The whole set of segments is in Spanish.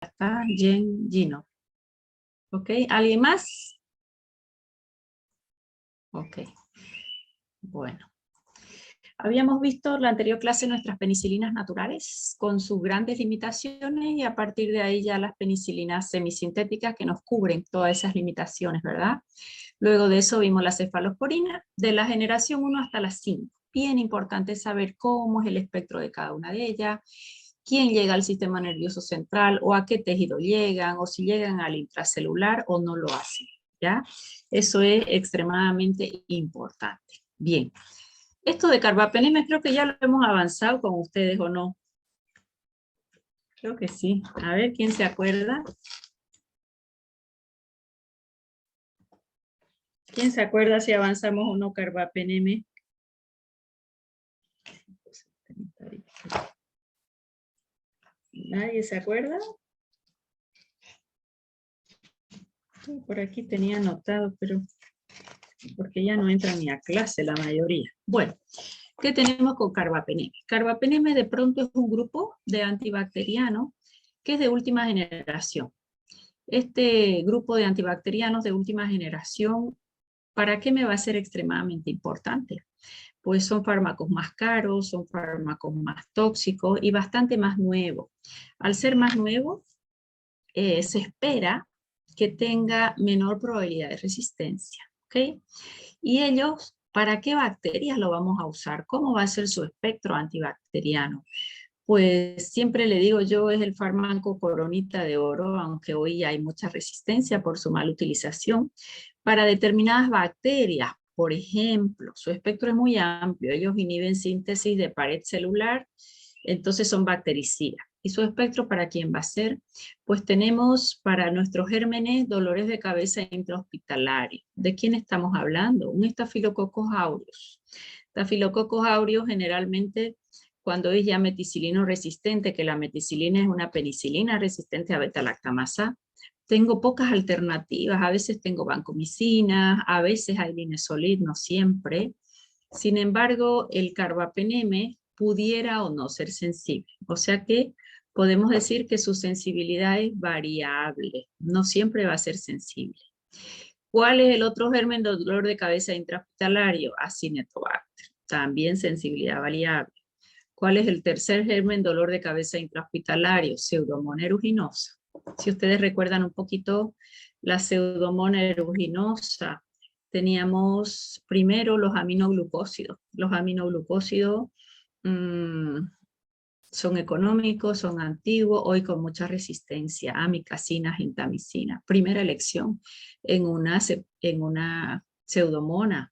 está, Jen, Gino. ¿Ok? ¿Alguien más? Ok. Bueno. Habíamos visto en la anterior clase nuestras penicilinas naturales con sus grandes limitaciones y a partir de ahí ya las penicilinas semisintéticas que nos cubren todas esas limitaciones, ¿verdad? Luego de eso vimos la cefalosporina de la generación 1 hasta la 5. Bien importante saber cómo es el espectro de cada una de ellas, quién llega al sistema nervioso central o a qué tejido llegan, o si llegan al intracelular o no lo hacen, ¿ya? Eso es extremadamente importante. Bien. Esto de carbapenem creo que ya lo hemos avanzado con ustedes, ¿o no? Creo que sí. A ver, ¿quién se acuerda? ¿Quién se acuerda si avanzamos o no carbapenem? ¿Nadie se acuerda? Por aquí tenía anotado, pero porque ya no entran ni a clase la mayoría. Bueno, ¿qué tenemos con carbapenem? Carbapenem de pronto es un grupo de antibacterianos que es de última generación. Este grupo de antibacterianos de última generación, ¿para qué me va a ser extremadamente importante? Pues son fármacos más caros, son fármacos más tóxicos y bastante más nuevos. Al ser más nuevos, se espera que tenga menor probabilidad de resistencia, ¿ok? Y ellos, ¿para qué bacterias lo vamos a usar? ¿Cómo va a ser su espectro antibacteriano? Pues siempre le digo yo, es el fármaco coronita de oro, aunque hoy hay mucha resistencia por su mala utilización, para determinadas bacterias. Por ejemplo, su espectro es muy amplio, ellos inhiben síntesis de pared celular, entonces son bactericidas. ¿Y su espectro para quién va a ser? Pues tenemos para nuestros gérmenes dolores de cabeza intrahospitalarios. ¿De quién estamos hablando? Un Staphylococcus aureus. Staphylococcus aureus generalmente cuando es ya meticilino resistente, que la meticilina es una penicilina resistente a beta-lactamasa, tengo pocas alternativas, a veces tengo vancomicina, a veces hay linezolid, no siempre. Sin embargo, el carbapenem pudiera o no ser sensible, o sea que podemos decir que su sensibilidad es variable, no siempre va a ser sensible. ¿Cuál es el otro germen de dolor de cabeza intrahospitalario? Acinetobacter, también sensibilidad variable. ¿Cuál es el tercer germen dolor de cabeza intrahospitalario? Pseudomonas aeruginosa. Si ustedes recuerdan un poquito la Pseudomonas aeruginosa, teníamos primero los aminoglucósidos. Los aminoglucósidos son económicos, son antiguos, hoy con mucha resistencia, amicacina, gentamicina. Primera elección en una pseudomona.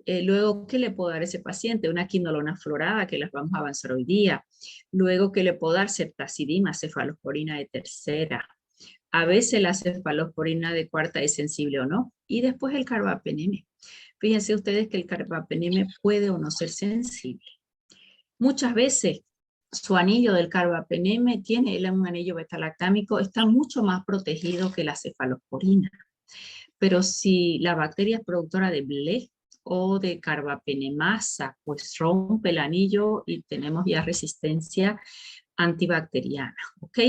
Luego, ¿qué le puedo dar a ese paciente? Una quinolona florada, que las vamos a avanzar hoy día. Luego, ¿qué le puedo dar? Ceftazidima, cefalosporina de tercera. A veces la cefalosporina de cuarta es sensible o no. Y después el carbapenem. Fíjense ustedes que el carbapenem puede o no ser sensible. Muchas veces su anillo del carbapenem tiene un anillo betalactámico, está mucho más protegido que la cefalosporina. Pero si la bacteria es productora de BLE o de carbapenemasa, pues rompe el anillo y tenemos ya resistencia antibacteriana, ¿ok?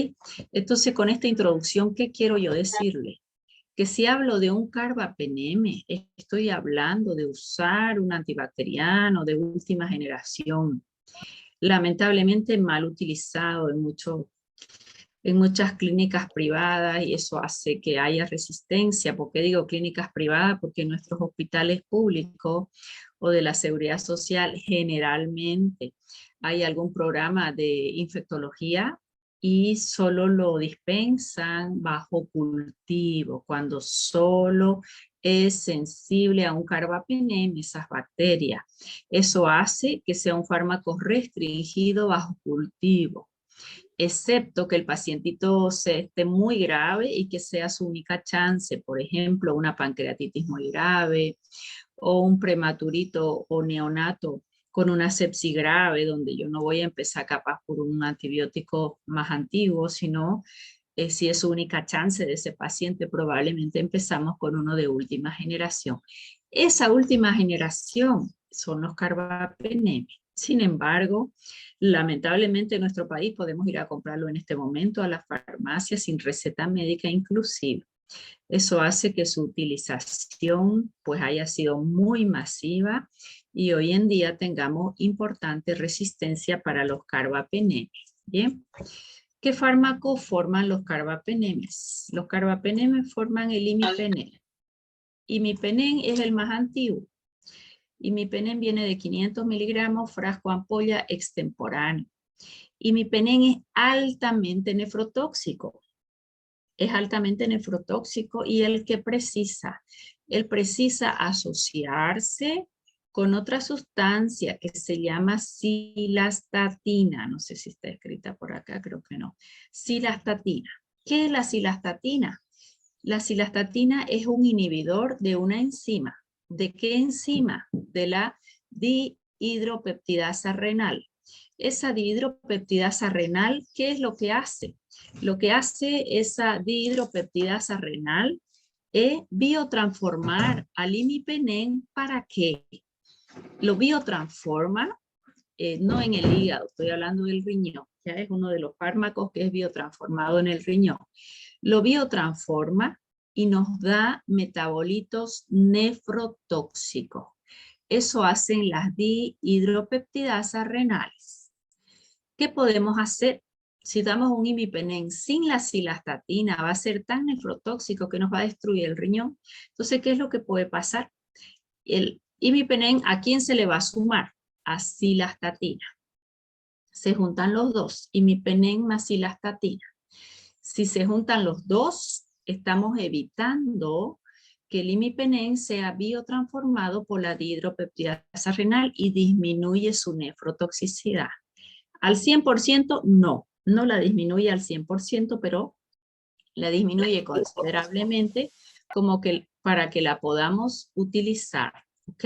Entonces, con esta introducción, ¿qué quiero yo decirle? Que si hablo de un carbapenem, estoy hablando de usar un antibacteriano de última generación, lamentablemente mal utilizado en muchas clínicas privadas y eso hace que haya resistencia. ¿Por qué digo clínicas privadas? Porque en nuestros hospitales públicos o de la seguridad social generalmente hay algún programa de infectología y solo lo dispensan bajo cultivo, cuando solo es sensible a un carbapenem, esas bacterias. Eso hace que sea un fármaco restringido bajo cultivo, excepto que el pacientito esté muy grave y que sea su única chance, por ejemplo, una pancreatitis muy grave o un prematurito o neonato con una sepsis grave, donde yo no voy a empezar capaz por un antibiótico más antiguo, sino si es su única chance de ese paciente, probablemente empezamos con uno de última generación. Esa última generación son los carbapenem. Sin embargo, lamentablemente en nuestro país podemos ir a comprarlo en este momento a la farmacia sin receta médica inclusive. Eso hace que su utilización pues haya sido muy masiva y hoy en día tengamos importante resistencia para los carbapenemes. Bien. ¿Qué fármacos forman los carbapenemes? Los carbapenemes forman el imipenem. Imipenem es el más antiguo. Imipenem viene de 500 miligramos, frasco ampolla extemporáneo. Imipenem es altamente nefrotóxico. Es altamente nefrotóxico y él precisa asociarse con otra sustancia que se llama cilastatina. No sé si está escrita por acá, creo que no. Cilastatina. ¿Qué es la cilastatina? La cilastatina es un inhibidor de una enzima. ¿De qué enzima? De la dihidropeptidasa renal. Esa dihidropeptidasa renal, ¿qué es lo que hace? Lo que hace esa dihidropeptidasa renal es biotransformar al imipenem. ¿Para qué? Lo biotransforma, no en el hígado, estoy hablando del riñón. Ya es uno de los fármacos que es biotransformado en el riñón. Lo biotransforma y nos da metabolitos nefrotóxicos. Eso hacen las dihidropeptidasas renales. ¿Qué podemos hacer? Si damos un imipenem sin la cilastatina, va a ser tan nefrotóxico que nos va a destruir el riñón. Entonces, ¿qué es lo que puede pasar? El imipenem, ¿a quién se le va a sumar? A cilastatina. Se juntan los dos, imipenem más cilastatina. Si se juntan los dos, estamos evitando que el imipenem sea biotransformado por la dihidropeptidasa renal y disminuye su nefrotoxicidad. Al 100% no la disminuye al 100%, pero la disminuye considerablemente como que para que la podamos utilizar, ¿ok?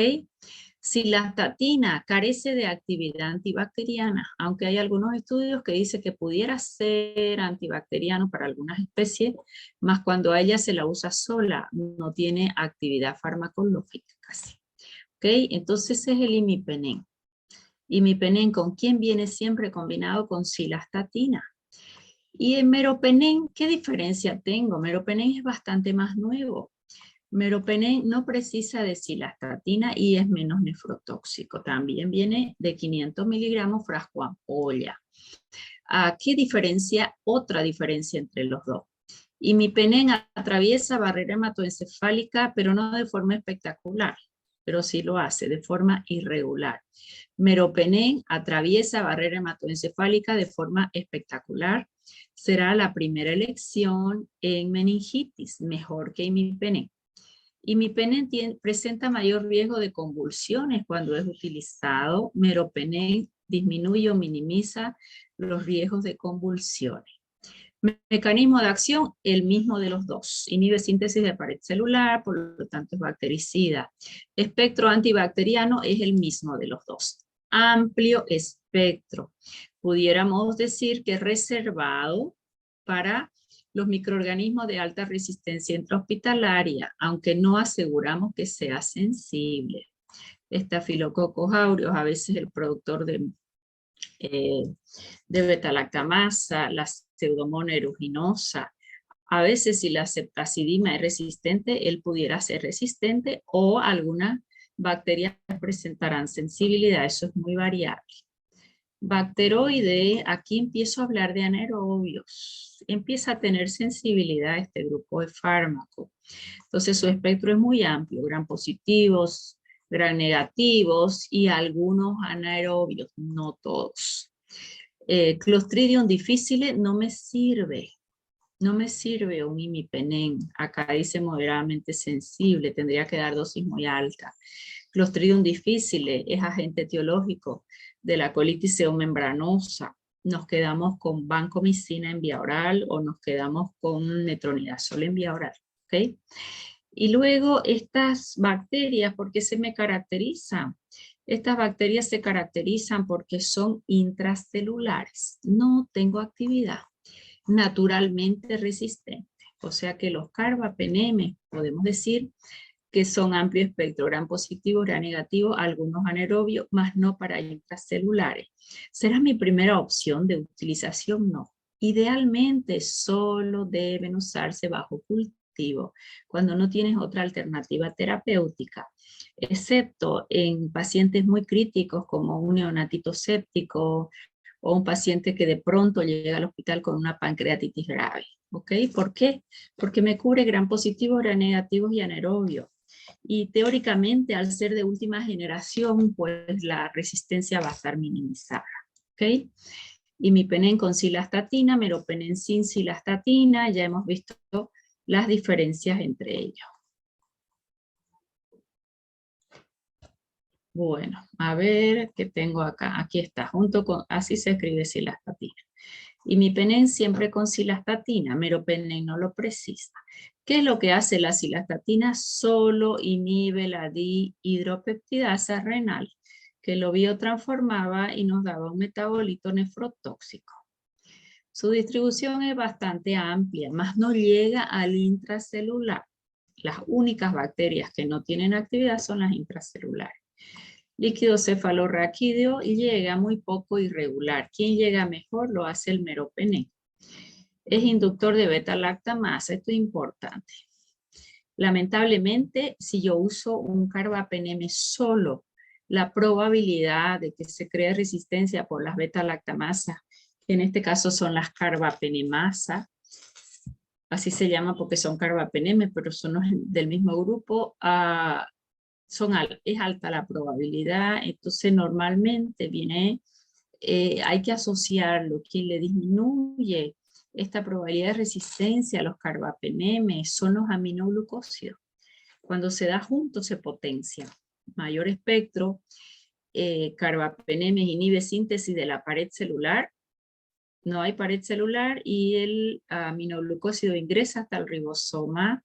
Cilastatina carece de actividad antibacteriana, aunque hay algunos estudios que dicen que pudiera ser antibacteriano para algunas especies, más cuando a ella se la usa sola, no tiene actividad farmacológica casi. ¿Ok? Entonces ese es el imipenem. Imipenem, ¿con quién viene siempre combinado? Con cilastatina. Y en meropenem, ¿qué diferencia tengo? Meropenem es bastante más nuevo. Meropenem no precisa de cilastatina y es menos nefrotóxico. También viene de 500 miligramos frasco ampolla. ¿Qué diferencia? Otra diferencia entre los dos. Imipenem atraviesa barrera hematoencefálica, pero no de forma espectacular, pero sí lo hace de forma irregular. Meropenem atraviesa barrera hematoencefálica de forma espectacular. Será la primera elección en meningitis, mejor que imipenem. Imipenem presenta mayor riesgo de convulsiones cuando es utilizado. Meropenem disminuye o minimiza los riesgos de convulsiones. Mecanismo de acción, el mismo de los dos. Inhibe síntesis de pared celular, por lo tanto es bactericida. Espectro antibacteriano es el mismo de los dos. Amplio espectro. Pudiéramos decir que es reservado para los microorganismos de alta resistencia intrahospitalaria, aunque no aseguramos que sea sensible. Estafilococos aureus, a veces el productor de beta-lactamasa, la pseudomonas aeruginosa. A veces si la ceftazidima es resistente, él pudiera ser resistente o algunas bacterias presentarán sensibilidad, eso es muy variable. Bacteroide, aquí empiezo a hablar de anaerobios. Empieza a tener sensibilidad a este grupo de fármacos. Entonces su espectro es muy amplio, gram positivos, gram negativos y algunos anaerobios, no todos. Clostridium difficile no me sirve. No me sirve un imipenem. Acá dice moderadamente sensible, tendría que dar dosis muy alta. Clostridium difficile es agente etiológico de la colitis seomembranosa. Nos quedamos con vancomicina en vía oral o nos quedamos con metronidazol en vía oral. ¿Okay? Y luego estas bacterias, ¿por qué se me caracterizan? Estas bacterias se caracterizan porque son intracelulares. No tengo actividad. Naturalmente resistente. O sea que los carbapenemes, podemos decir que son amplio espectro, gran positivo, gran negativo, algunos anaerobios, más no para intracelulares. ¿Será mi primera opción de utilización? No. Idealmente solo deben usarse bajo cultivo, cuando no tienes otra alternativa terapéutica, excepto en pacientes muy críticos como un neonatito séptico o un paciente que de pronto llega al hospital con una pancreatitis grave. ¿Ok? ¿Por qué? Porque me cubre gran positivo, gran negativo y anaerobio. Y teóricamente, al ser de última generación, pues la resistencia va a estar minimizada. ¿Ok? Imipenem con cilastatina, meropenem sin cilastatina, ya hemos visto las diferencias entre ellos. Bueno, a ver qué tengo acá. Aquí está, junto con, así se escribe cilastatina. Imipenem siempre con cilastatina, meropenem no lo precisa. ¿Qué es lo que hace la cilastatina? Solo inhibe la dihidropeptidasa renal, que lo biotransformaba y nos daba un metabolito nefrotóxico. Su distribución es bastante amplia, más no llega al intracelular. Las únicas bacterias que no tienen actividad son las intracelulares. Líquido cefalorraquídeo llega muy poco irregular. ¿Quién llega mejor? Lo hace el meropenem. Es inductor de beta-lactamasa, esto es importante. Lamentablemente, si yo uso un carbapenem solo, la probabilidad de que se cree resistencia por las beta-lactamasas, que en este caso son las carbapenemasa, así se llama porque son carbapenem, pero son del mismo grupo, es alta la probabilidad. Entonces normalmente hay que asociarlo. Quien le disminuye esta probabilidad de resistencia a los carbapenemes son los aminoglucósidos. Cuando se da junto se potencia. Mayor espectro, carbapenemes inhibe síntesis de la pared celular. No hay pared celular y el aminoglucósido ingresa hasta el ribosoma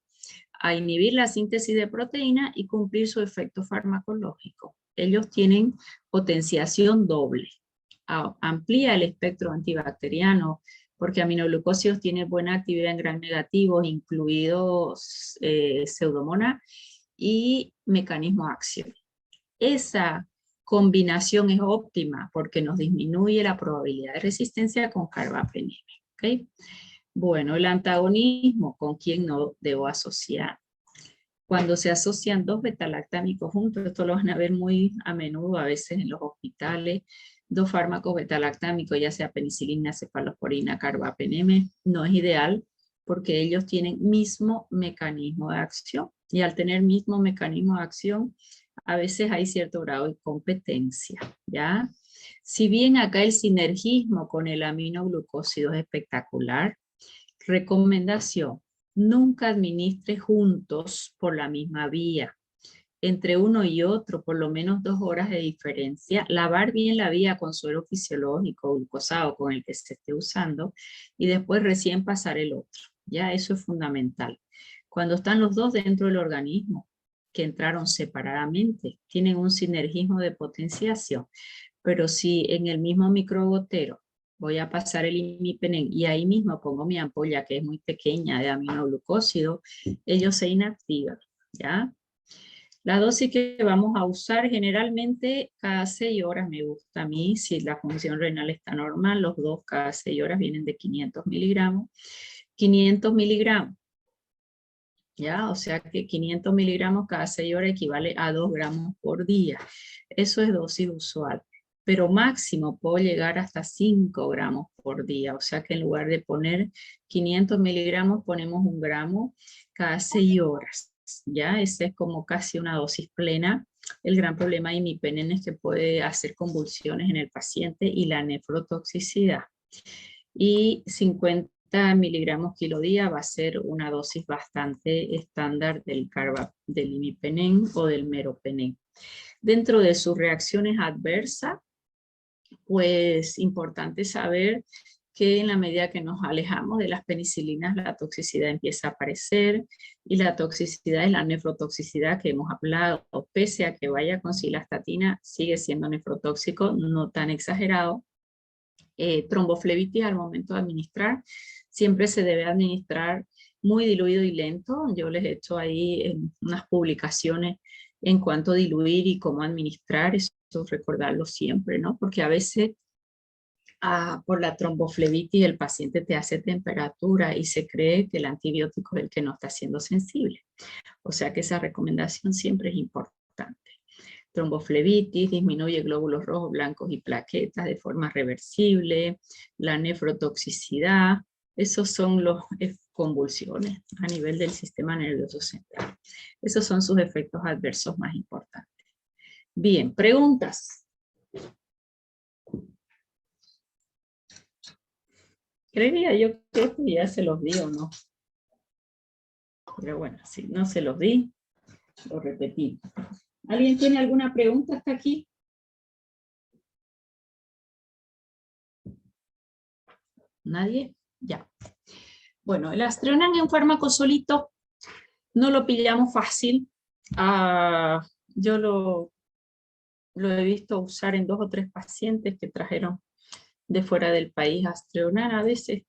a inhibir la síntesis de proteína y cumplir su efecto farmacológico. Ellos tienen potenciación doble. Amplía el espectro antibacteriano porque aminoglucósidos tienen buena actividad en gran negativo, incluidos pseudomonas y mecanismo de acción. Esa combinación es óptima porque nos disminuye la probabilidad de resistencia con carbapenem. ¿Okay? Bueno, el antagonismo, ¿con quién no debo asociar? Cuando se asocian dos betalactámicos juntos, esto lo van a ver muy a menudo, a veces en los hospitales, dos fármacos betalactámicos, ya sea penicilina, cefalosporina, carbapenem, no es ideal porque ellos tienen mismo mecanismo de acción. Y al tener mismo mecanismo de acción, a veces hay cierto grado de competencia, ¿ya? Si bien acá el sinergismo con el aminoglucósido es espectacular, recomendación, nunca administre juntos por la misma vía. Entre uno y otro, por lo menos 2 horas de diferencia, lavar bien la vía con suero fisiológico, glucosado, con el que se esté usando, y después recién pasar el otro. Ya eso es fundamental. Cuando están los dos dentro del organismo, que entraron separadamente, tienen un sinergismo de potenciación, pero si en el mismo microgotero voy a pasar el imipenem y ahí mismo pongo mi ampolla que es muy pequeña de aminoglucósido, ellos se inactivan, ¿ya? La dosis que vamos a usar generalmente cada 6 horas me gusta a mí, si la función renal está normal, los dos cada 6 horas vienen de 500 miligramos. 500 miligramos, ¿ya? O sea que 500 miligramos cada 6 horas equivale a 2 gramos por día. Eso es dosis usual. Pero máximo puedo llegar hasta 5 gramos por día. O sea que en lugar de poner 500 miligramos, ponemos 1 gramo cada 6 horas. ¿Ya? Esa es como casi una dosis plena. El gran problema de imipenem es que puede hacer convulsiones en el paciente y la nefrotoxicidad. Y 50 miligramos kilo día va a ser una dosis bastante estándar del imipenem o del meropenem. Dentro de sus reacciones adversas, pues importante saber que en la medida que nos alejamos de las penicilinas, la toxicidad empieza a aparecer, y la toxicidad es la nefrotoxicidad que hemos hablado, pese a que vaya con cilastatina, sigue siendo nefrotóxico, no tan exagerado. Tromboflebitis al momento de administrar, Siempre se debe administrar muy diluido y lento. Yo les he hecho ahí en unas publicaciones en cuanto a diluir y cómo administrar, eso recordarlo siempre, ¿no? Porque a veces por la tromboflebitis el paciente te hace temperatura y se cree que el antibiótico es el que no está siendo sensible. O sea que esa recomendación siempre es importante. Tromboflebitis, disminuye glóbulos rojos, blancos y plaquetas de forma reversible, la nefrotoxicidad, esos son las convulsiones a nivel del sistema nervioso central. Esos son sus efectos adversos más importantes. Bien, preguntas. Creería yo que esto ya se los di o no. Pero bueno, si no se los di, lo repetí. ¿Alguien tiene alguna pregunta hasta aquí? ¿Nadie? Ya. Bueno, el Astreonan es un fármaco solito, no lo pillamos fácil. Yo lo he visto usar en 2 o 3 pacientes que trajeron de fuera del país Astreonan. A veces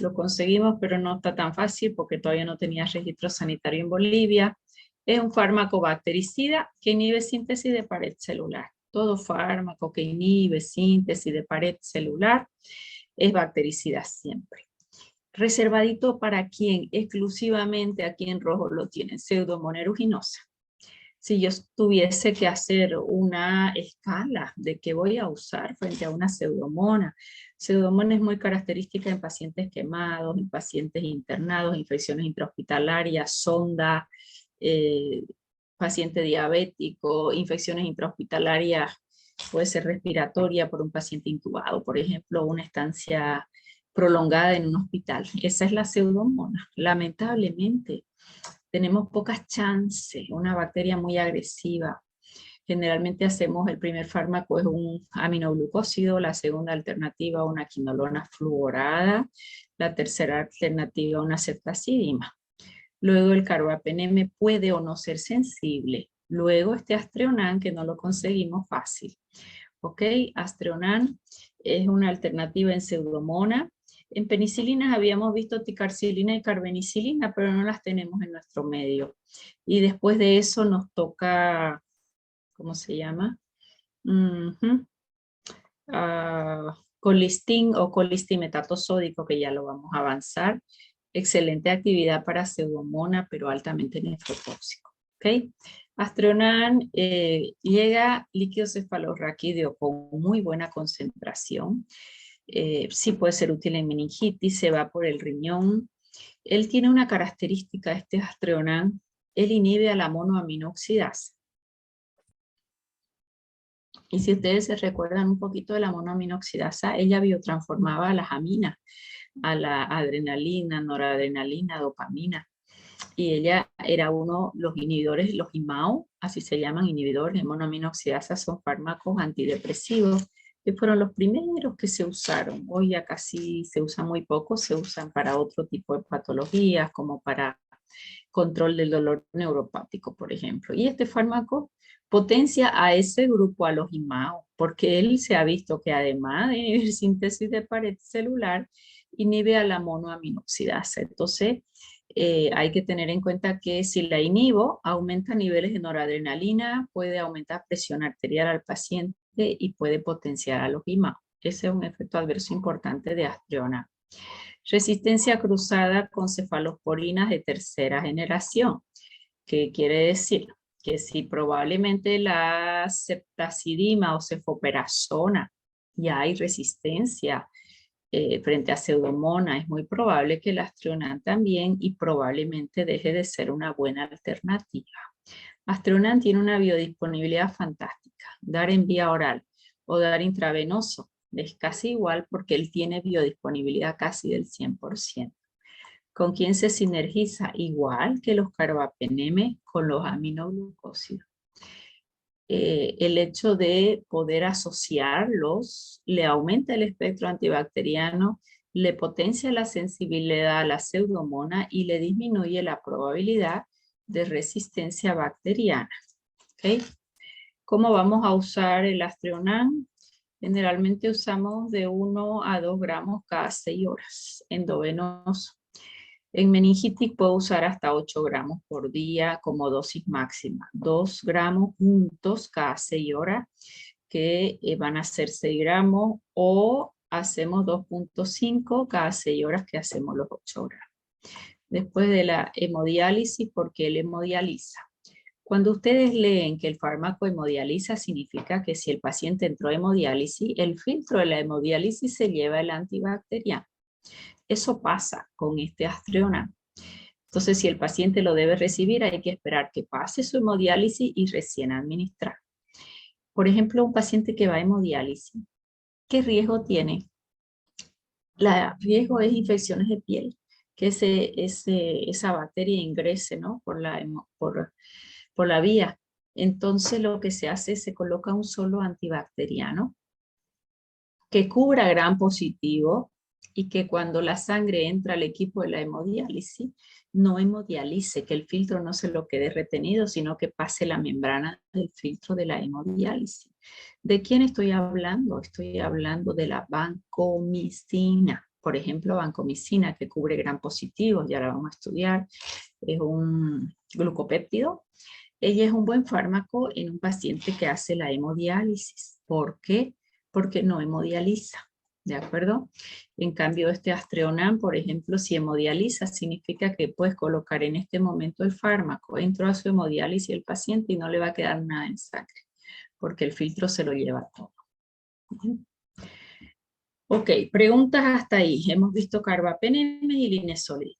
lo conseguimos, pero no está tan fácil porque todavía no tenía registro sanitario en Bolivia. Es un fármaco bactericida que inhibe síntesis de pared celular. Todo fármaco que inhibe síntesis de pared celular es bactericida siempre. Reservadito para quién, exclusivamente aquí en rojo lo tienen, Pseudomonas aeruginosa. Si yo tuviese que hacer una escala de qué voy a usar frente a una pseudomona, pseudomona es muy característica en pacientes quemados, en pacientes internados, infecciones intrahospitalarias, sonda, paciente diabético, infecciones intrahospitalarias, puede ser respiratoria por un paciente intubado, por ejemplo, una estancia prolongada en un hospital. Esa es la pseudomonas. Lamentablemente, tenemos pocas chances, una bacteria muy agresiva. Generalmente hacemos, el primer fármaco es un aminoglucósido, la segunda alternativa una quinolona fluorada, la tercera alternativa una ceftazidima. Luego el carbapenem puede o no ser sensible. Luego este Astreonan, que no lo conseguimos fácil. ¿Ok? Astreonan es una alternativa en pseudomona. En penicilinas habíamos visto ticarcilina y carbenicilina, pero no las tenemos en nuestro medio. Y después de eso nos toca, ¿cómo se llama? Colistin o colistimetato sódico, que ya lo vamos a avanzar. Excelente actividad para pseudomona, pero altamente nefrotóxico. ¿Ok? Astreonan llega líquido cefalorraquídeo con muy buena concentración. Sí puede ser útil en meningitis, se va por el riñón. Él tiene una característica, este Astreonan, él inhibe a la monoaminoxidasa. Y si ustedes se recuerdan un poquito de la monoaminoxidasa, ella biotransformaba a las aminas, a la adrenalina, noradrenalina, dopamina. Y ella era uno de los inhibidores, los IMAO, así se llaman, inhibidores de monoaminoxidasa, son fármacos antidepresivos, que fueron los primeros que se usaron. Hoy ya casi se usan muy poco, se usan para otro tipo de patologías, como para control del dolor neuropático, por ejemplo. Y este fármaco potencia a ese grupo, a los IMAO, porque él se ha visto que además de inhibir síntesis de pared celular, inhibe a la monoaminoxidasa. Entonces, hay que tener en cuenta que si la inhibo, aumenta niveles de noradrenalina, puede aumentar presión arterial al paciente y puede potenciar a los IMAO. Ese es un efecto adverso importante de Astreonan. Resistencia cruzada con cefalosporinas de tercera generación. ¿Qué quiere decir? Que si probablemente la ceftazidima o cefoperazona ya hay resistencia frente a pseudomona, es muy probable que el Astreonan también, y probablemente deje de ser una buena alternativa. Astreonan tiene una biodisponibilidad fantástica. Dar en vía oral o dar intravenoso es casi igual porque él tiene biodisponibilidad casi del 100%. ¿Con quién se sinergiza? Igual que los carbapenemes con los aminoglucósidos. El hecho de poder asociarlos le aumenta el espectro antibacteriano, le potencia la sensibilidad a la pseudomona y le disminuye la probabilidad de resistencia bacteriana. ¿Okay? ¿Cómo vamos a usar el Astreonan? Generalmente usamos de 1 a 2 gramos cada 6 horas. Endovenoso. En meningitis puedo usar hasta 8 gramos por día como dosis máxima. 2 gramos juntos cada 6 horas, que van a ser 6 gramos, o hacemos 2.5 cada 6 horas, que hacemos los 8 gramos. Después de la hemodiálisis, ¿por qué el hemodializa? Cuando ustedes leen que el fármaco hemodializa, significa que si el paciente entró a hemodiálisis, el filtro de la hemodiálisis se lleva el antibacteriano. Eso pasa con este Aztreonam. Entonces, si el paciente lo debe recibir, hay que esperar que pase su hemodiálisis y recién administrar. Por ejemplo, un paciente que va a hemodiálisis, ¿qué riesgo tiene? El riesgo es infecciones de piel, que esa bacteria ingrese, ¿no? por la vía. Entonces, lo que se hace es se coloca un solo antibacteriano que cubra gram positivo y que cuando la sangre entra al equipo de la hemodiálisis, no hemodialice, que el filtro no se lo quede retenido, sino que pase la membrana del filtro de la hemodiálisis. ¿De quién estoy hablando? Estoy hablando de la vancomicina. Por ejemplo, vancomicina, que cubre gram positivos, ya la vamos a estudiar, es un glucopéptido. Ella es un buen fármaco en un paciente que hace la hemodiálisis. ¿Por qué? Porque no hemodializa, ¿de acuerdo? En cambio, este Aztreonam, por ejemplo, si hemodializa, significa que puedes colocar en este momento el fármaco, entró a su hemodiálisis el paciente y no le va a quedar nada en sangre, porque el filtro se lo lleva todo. Ok, preguntas hasta ahí. Hemos visto carbapenemes y linezolid.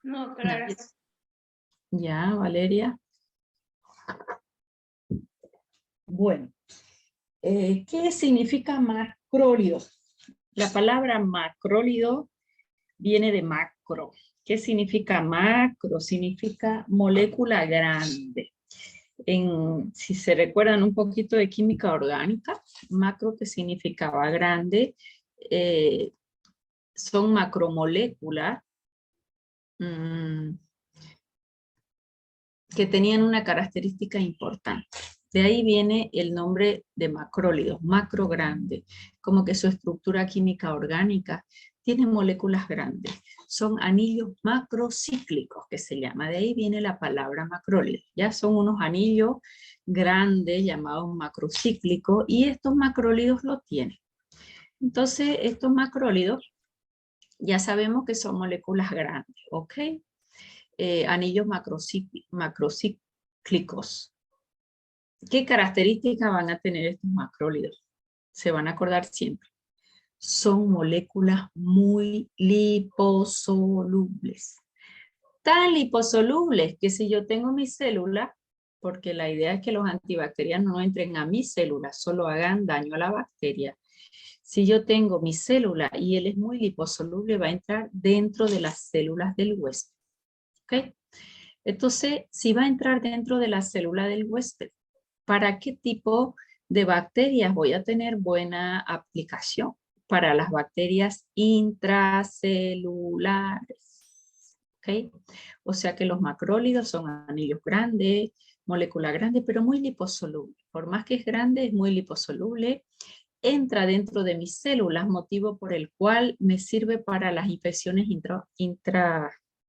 No, claro. Ya, Valeria. Bueno, ¿qué significa macrólido? La palabra macrólido viene de macro. ¿Qué significa macro? Significa molécula grande. Si se recuerdan un poquito de química orgánica, macro, que significaba grande, son macromoléculas que tenían una característica importante. De ahí viene el nombre de macrólidos, macro grande, como que su estructura química orgánica tiene moléculas grandes. Son anillos macrocíclicos, que se llama. De ahí viene la palabra macrólido. Ya son unos anillos grandes llamados macrocíclicos, y estos macrólidos los tienen. Entonces, estos macrólidos ya sabemos que son moléculas grandes, ¿ok? Anillos macrocíclicos. ¿Qué características van a tener estos macrólidos? Se van a acordar siempre. Son moléculas muy liposolubles. Tan liposolubles que si yo tengo mi célula, porque la idea es que los antibacterianos no entren a mi célula, solo hagan daño a la bacteria. Si yo tengo mi célula y él es muy liposoluble, va a entrar dentro de las células del huésped. ¿Ok? Entonces, si va a entrar dentro de la célula del huésped, ¿para qué tipo de bacterias voy a tener buena aplicación? Para las bacterias intracelulares. ¿Ok? O sea que los macrólidos son anillos grandes, molécula grande, pero muy liposoluble. Por más que es grande, es muy liposoluble. Entra dentro de mis células, motivo por el cual me sirve para las infecciones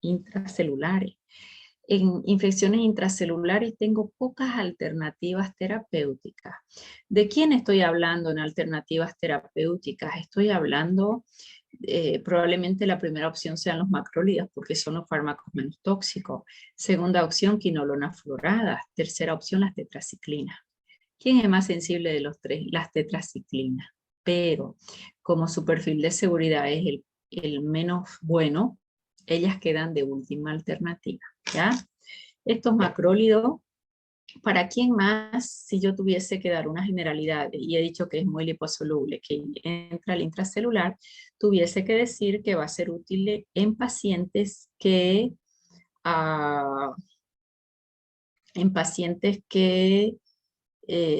intracelulares. En infecciones intracelulares tengo pocas alternativas terapéuticas. ¿De quién estoy hablando en alternativas terapéuticas? Estoy hablando, probablemente la primera opción sean los macrólidos, porque son los fármacos menos tóxicos. Segunda opción, quinolonas fluoradas. Tercera opción, las tetraciclinas. ¿Quién es más sensible de los tres? Las tetraciclinas. Pero como su perfil de seguridad es el menos bueno, ellas quedan de última alternativa, ¿ya? Estos macrólidos, ¿para quién más? Si yo tuviese que dar una generalidad, y he dicho que es muy liposoluble, que entra al intracelular, tuviese que decir que va a ser útil en pacientes que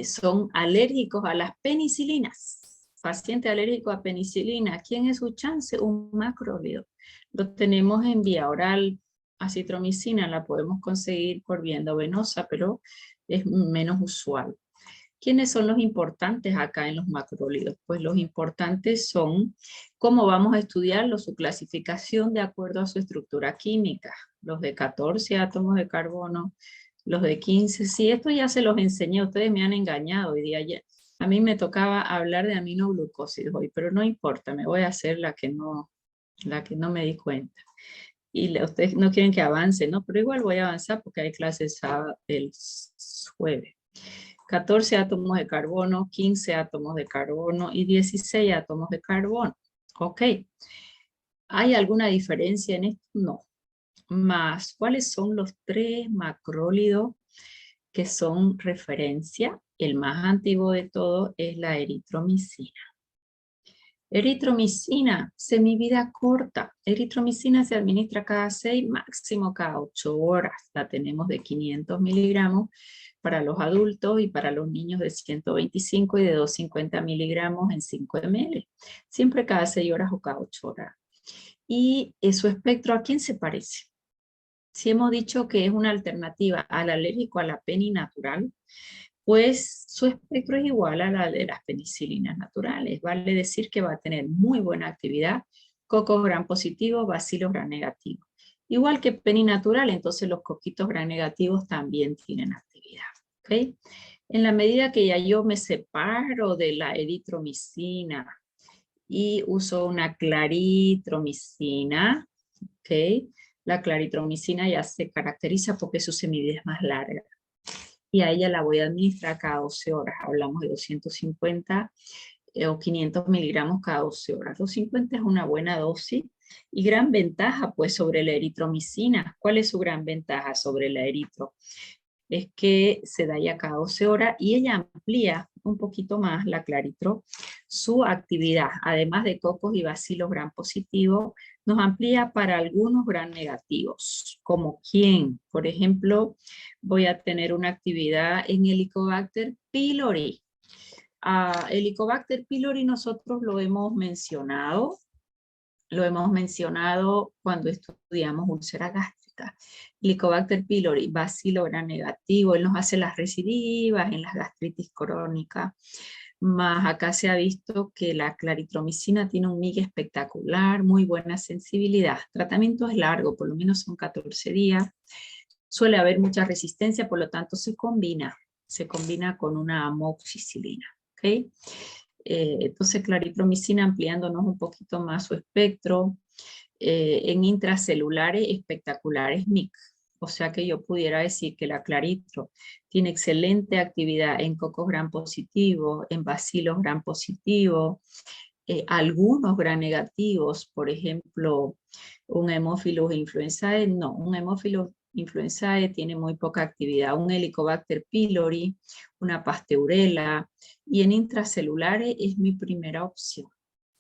son alérgicos a las penicilinas. Paciente alérgico a penicilina, ¿quién es su chance? Un macrólido. Lo tenemos en vía oral Acitromicina la podemos conseguir por vía endovenosa, pero es menos usual. ¿Quiénes son los importantes acá en los macrólidos? Pues los importantes son cómo vamos a estudiarlos, su clasificación de acuerdo a su estructura química. Los de 14 átomos de carbono, los de 15. Sí, esto ya se los enseñé, ustedes me han engañado hoy día. A mí me tocaba hablar de aminoglucósidos hoy, pero no importa, me voy a hacer la que no me di cuenta. Y ustedes no quieren que avance, ¿no? Pero igual voy a avanzar porque hay clases el jueves. 14 átomos de carbono, 15 átomos de carbono y 16 átomos de carbono. Ok. ¿Hay alguna diferencia en esto? No. Más, ¿cuáles son los 3 macrólidos que son referencia? El más antiguo de todos es la eritromicina. Eritromicina, semivida corta. Eritromicina se administra cada 6, máximo cada 8 horas. La tenemos de 500 miligramos para los adultos y para los niños de 125 y de 250 miligramos en 5 ml. Siempre cada 6 horas o cada 8 horas. Y su espectro, ¿a quién se parece? Si hemos dicho que es una alternativa al alérgico a la peninatural, pues su espectro es igual a la de las penicilinas naturales. Vale decir que va a tener muy buena actividad, cocos gram positivos, bacilos gram negativos. Igual que peninatural, entonces los coquitos gram negativos también tienen actividad. ¿Okay? En la medida que ya yo me separo de la eritromicina y uso una claritromicina, ¿okay? La claritromicina ya se caracteriza porque su semivida es más larga. Y a ella la voy a administrar cada 12 horas. Hablamos de 250 o 500 miligramos cada 12 horas. 250 es una buena dosis y gran ventaja pues sobre la eritromicina. ¿Cuál es su gran ventaja sobre la eritro? Es que se da ya cada 12 horas y ella amplía un poquito más, la claritro, su actividad. Además de cocos y bacilos gram positivos, nos amplía para algunos gram negativos. ¿Como quién? Por ejemplo, voy a tener una actividad en Helicobacter pylori. Helicobacter pylori nosotros lo hemos mencionado cuando estudiamos úlcera gástrica. Helicobacter pylori, bacilo gram negativo, él nos hace las recidivas en las gastritis crónicas. Más acá se ha visto que la claritromicina tiene un MIG espectacular, muy buena sensibilidad. Tratamiento es largo, por lo menos son 14 días. Suele haber mucha resistencia, por lo tanto se combina con una amoxicilina. ¿Okay? Entonces claritromicina ampliándonos un poquito más su espectro. En intracelulares espectaculares MIC. O sea que yo pudiera decir que la claritro tiene excelente actividad en cocos gram positivos, en bacilos gram positivos, algunos gram negativos, por ejemplo, un Haemophilus influenzae, no, un Haemophilus influenzae tiene muy poca actividad, un Helicobacter pylori, una Pasteurella, y en intracelulares es mi primera opción.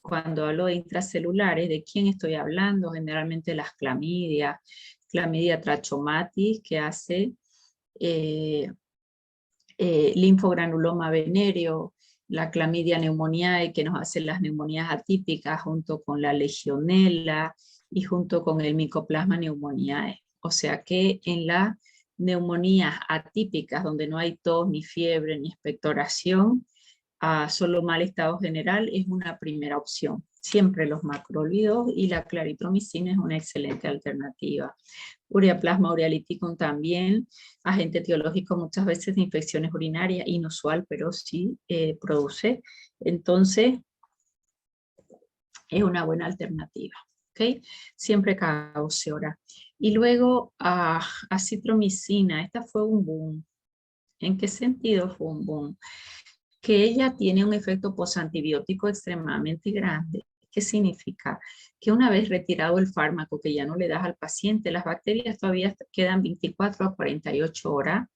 Cuando hablo de intracelulares, ¿de quién estoy hablando? Generalmente las clamidia trachomatis, que hace linfogranuloma venéreo, la clamidia pneumoniae, que nos hace las neumonías atípicas, junto con la legionela y junto con el Mycoplasma pneumoniae. O sea que en las neumonías atípicas, donde no hay tos, ni fiebre, ni expectoración, solo mal estado general, es una primera opción. Siempre los macrólidos y la claritromicina es una excelente alternativa. Ureaplasma urealyticum también, agente etiológico muchas veces de infecciones urinarias, inusual, pero sí produce. Entonces, es una buena alternativa. ¿Okay? Siempre cada 12 horas. Y luego, acitromicina, esta fue un boom. ¿En qué sentido fue un boom? Que ella tiene un efecto posantibiótico extremadamente grande. ¿Qué significa? Que una vez retirado el fármaco que ya no le das al paciente, las bacterias todavía quedan 24 a 48 horas,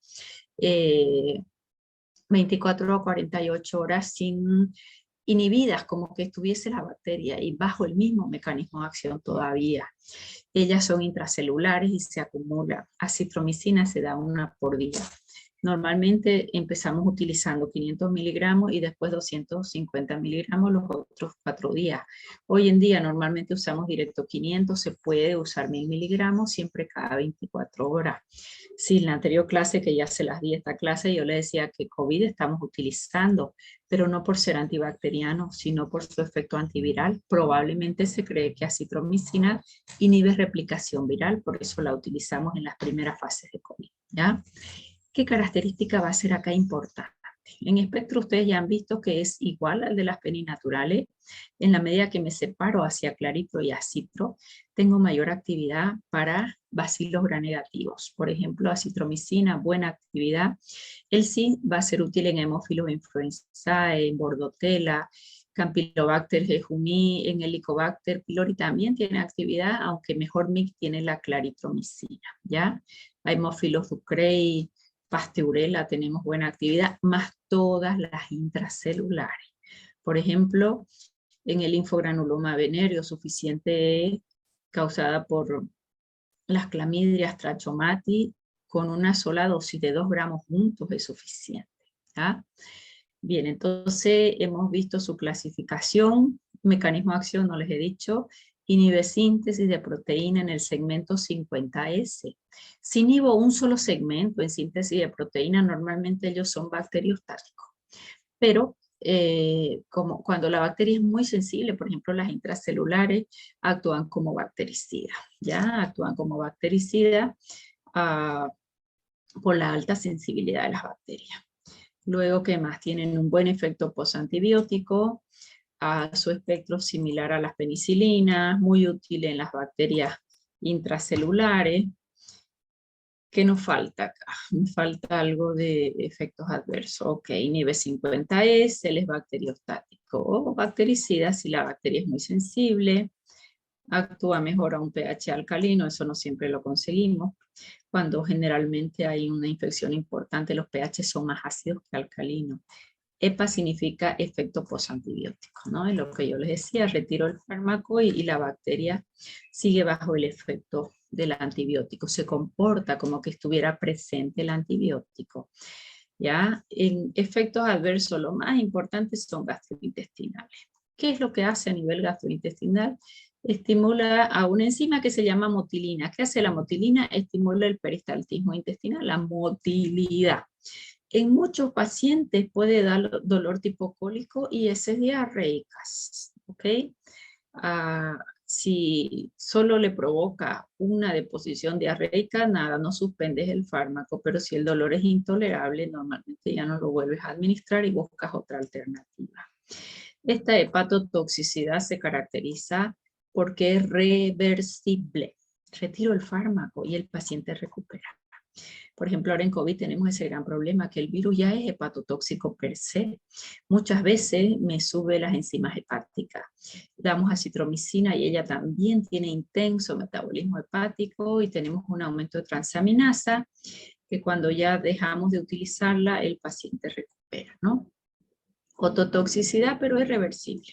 24 a 48 horas sin inhibidas, como que estuviese la bacteria y bajo el mismo mecanismo de acción todavía. Ellas son intracelulares y se acumulan. Acitromicina se da una por día. Normalmente empezamos utilizando 500 miligramos y después 250 miligramos los otros 4 días. Hoy en día normalmente usamos directo 500, se puede usar 1000 miligramos siempre cada 24 horas. Sí, en la anterior clase que ya se las di esta clase, yo le decía que COVID estamos utilizando, pero no por ser antibacteriano, sino por su efecto antiviral. Probablemente se cree que acitromicina inhibe replicación viral, por eso la utilizamos en las primeras fases de COVID, ¿ya? ¿Qué característica va a ser acá importante? En espectro ustedes ya han visto que es igual al de las peninaturales. En la medida que me separo hacia clarito y acitro, tengo mayor actividad para bacilos gram-negativos. Por ejemplo, acitromicina, buena actividad. El zinc va a ser útil en hemófilos influenzae, en bordotela, Campylobacter jejuni, en Helicobacter pylori también tiene actividad, aunque mejor mix tiene la claritromicina, ¿ya? Hemófilos ducrei, Pasteurella tenemos buena actividad, más todas las intracelulares. Por ejemplo, en el linfogranuloma venéreo suficiente causada por las clamidrias trachomati, con una sola dosis de 2 gramos juntos es suficiente. ¿Ya? Bien, entonces hemos visto su clasificación, mecanismo de acción, no les he dicho, inhibe síntesis de proteína en el segmento 50S. Si inhibo un solo segmento en síntesis de proteína, normalmente ellos son bacteriostáticos. Pero como cuando la bacteria es muy sensible, por ejemplo las intracelulares, actúan como bactericidas, ¿ya? Actúan como bactericidas por la alta sensibilidad de las bacterias. Luego, ¿qué más? Tienen un buen efecto postantibiótico, a su espectro similar a las penicilinas, muy útil en las bacterias intracelulares. ¿Qué nos falta acá? Me falta algo de efectos adversos. Ok, inhibe 50S, él es bacteriostático o bactericida si la bacteria es muy sensible. Actúa mejor a un pH alcalino, eso no siempre lo conseguimos. Cuando generalmente hay una infección importante, los pH son más ácidos que alcalinos. EPA significa efecto postantibiótico, ¿no? Es lo que yo les decía, retiro el fármaco y la bacteria sigue bajo el efecto del antibiótico, se comporta como que estuviera presente el antibiótico. ¿Ya? En efectos adversos, lo más importante son gastrointestinales. ¿Qué es lo que hace a nivel gastrointestinal? Estimula a una enzima que se llama motilina. ¿Qué hace la motilina? Estimula el peristaltismo intestinal, la motilidad. En muchos pacientes puede dar dolor tipo cólico y heces diarreicas, ¿ok? Si solo le provoca una deposición diarreica, nada, no suspendes el fármaco, pero si el dolor es intolerable, normalmente ya no lo vuelves a administrar y buscas otra alternativa. Esta hepatotoxicidad se caracteriza porque es reversible. Retiro el fármaco y el paciente recupera. Por ejemplo, ahora en COVID tenemos ese gran problema, que el virus ya es hepatotóxico per se. Muchas veces me sube las enzimas hepáticas. Damos acitromicina y ella también tiene intenso metabolismo hepático y tenemos un aumento de transaminasa que cuando ya dejamos de utilizarla, el paciente recupera, ¿no? Ototoxicidad, pero es reversible.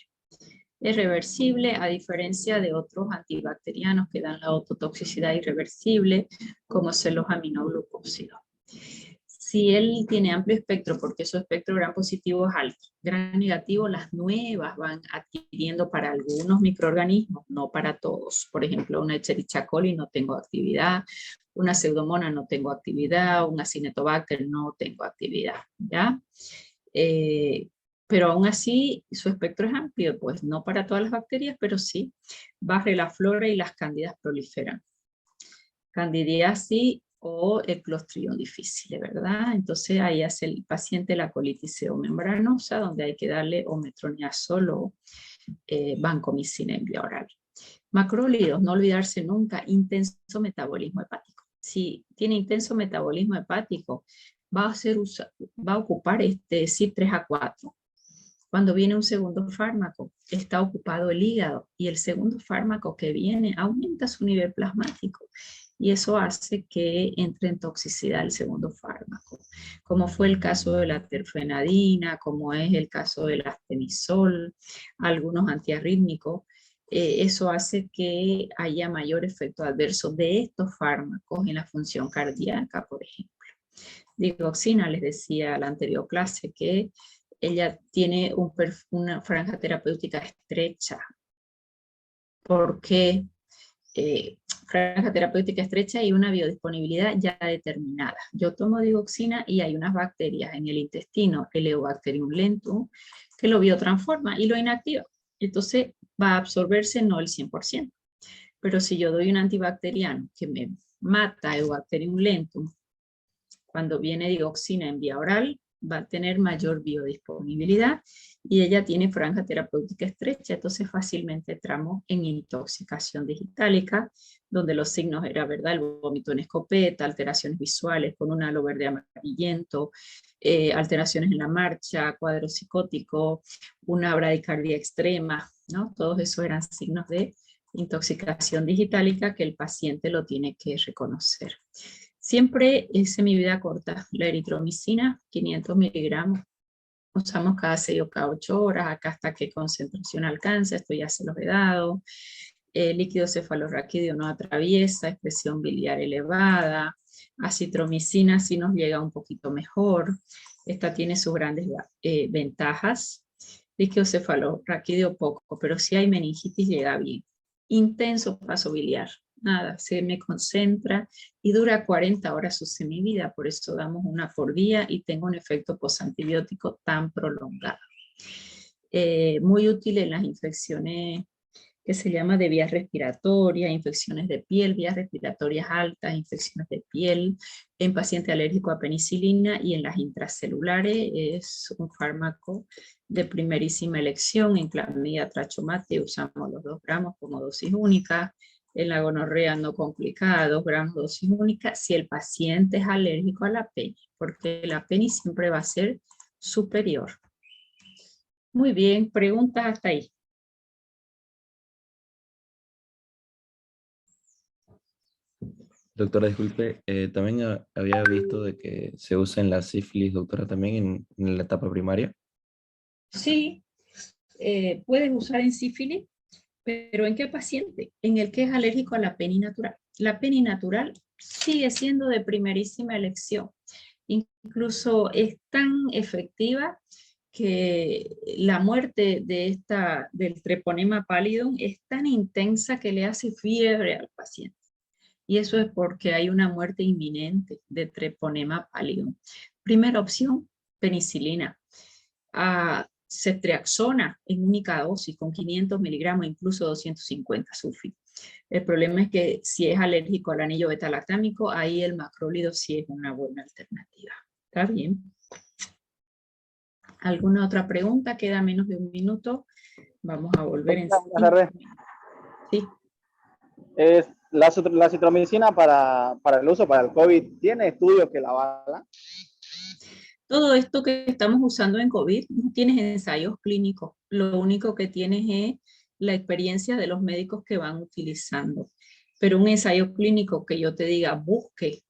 Es reversible a diferencia de otros antibacterianos que dan la ototoxicidad irreversible, como son los aminoglucósidos. Si él tiene amplio espectro, porque su espectro gram positivo es alto, gram negativo, las nuevas van adquiriendo para algunos microorganismos, no para todos. Por ejemplo, una Escherichia coli no tengo actividad, una Pseudomonas no tengo actividad, una Acinetobacter no tengo actividad, ¿ya? Pero aún así su espectro es amplio, pues no para todas las bacterias, pero sí, barre la flora y las cándidas proliferan. Candidiasis o el Clostridium difficile, ¿verdad? Entonces ahí hace el paciente la colitis seomembranosa, donde hay que darle o metronidazol o vancomicina en vía oral. Macrólidos, no olvidarse nunca, intenso metabolismo hepático. Si tiene intenso metabolismo hepático, va a ocupar CYP3A4. Cuando viene un segundo fármaco, está ocupado el hígado y el segundo fármaco que viene aumenta su nivel plasmático y eso hace que entre en toxicidad el segundo fármaco, como fue el caso de la terfenadina, como es el caso del atenisol, algunos antiarrítmicos. Eso hace que haya mayor efecto adverso de estos fármacos en la función cardíaca, por ejemplo. Digoxina, les decía la anterior clase, que ella tiene una franja terapéutica estrecha. ¿Por qué? Franja terapéutica estrecha y una biodisponibilidad ya determinada. Yo tomo digoxina y hay unas bacterias en el intestino, Eleobacterium lentum, que lo biotransforma y lo inactiva. Entonces va a absorberse no el 100%. Pero si yo doy un antibacteriano que me mata Eleobacterium lentum, cuando viene digoxina en vía oral, va a tener mayor biodisponibilidad y ella tiene franja terapéutica estrecha, entonces fácilmente entramos en intoxicación digitálica, donde los signos eran, ¿verdad?, el vómito en escopeta, alteraciones visuales con un halo verde amarillento, alteraciones en la marcha, cuadro psicótico, una bradicardia extrema, ¿no? Todos esos eran signos de intoxicación digitálica que el paciente lo tiene que reconocer. Siempre es semivida corta, la eritromicina, 500 miligramos, usamos cada 6 o cada 8 horas, acá hasta qué concentración alcanza, esto ya se los he dado. Líquido cefalorraquídeo no atraviesa, expresión biliar elevada, acitromicina sí nos llega un poquito mejor, esta tiene sus grandes ventajas. Líquido cefalorraquídeo poco, pero si hay meningitis llega bien. Intenso paso biliar, nada, se me concentra y dura 40 horas su semivida, por eso damos una por día y tengo un efecto posantibiótico tan prolongado. Muy útil en las infecciones que se llama de vías respiratorias, infecciones de piel, vías respiratorias altas, infecciones de piel, en paciente alérgico a penicilina y en las intracelulares es un fármaco de primerísima elección. En clamidia trachomate usamos los 2 gramos como dosis única, en la gonorrea no complicada, 2 gramos dosis única, si el paciente es alérgico a la peni, porque la peni siempre va a ser superior. Muy bien, preguntas hasta ahí. Doctora, disculpe, también había visto de que se usa en la sífilis, doctora, también en la etapa primaria. Sí, puedes usar en sífilis, pero ¿en qué paciente? En el que es alérgico a la peni natural. La peni natural sigue siendo de primerísima elección. Incluso es tan efectiva que la muerte del treponema pallidum es tan intensa que le hace fiebre al paciente. Y eso es porque hay una muerte inminente de treponema pallidum. Primera opción, penicilina. Ceftriaxona en única dosis con 500 miligramos, incluso 250 sulfito. El problema es que si es alérgico al anillo beta-lactámico, ahí el macrólido sí es una buena alternativa. ¿Está bien? ¿Alguna otra pregunta? Queda menos de un minuto. Vamos a volver en... Buenas tardes. Sí. La citromicina para el uso para el COVID, ¿tiene estudios que la avalan? Todo esto que estamos usando en COVID no tienes ensayos clínicos. Lo único que tienes es la experiencia de los médicos que van utilizando. Pero un ensayo clínico que yo te diga, busque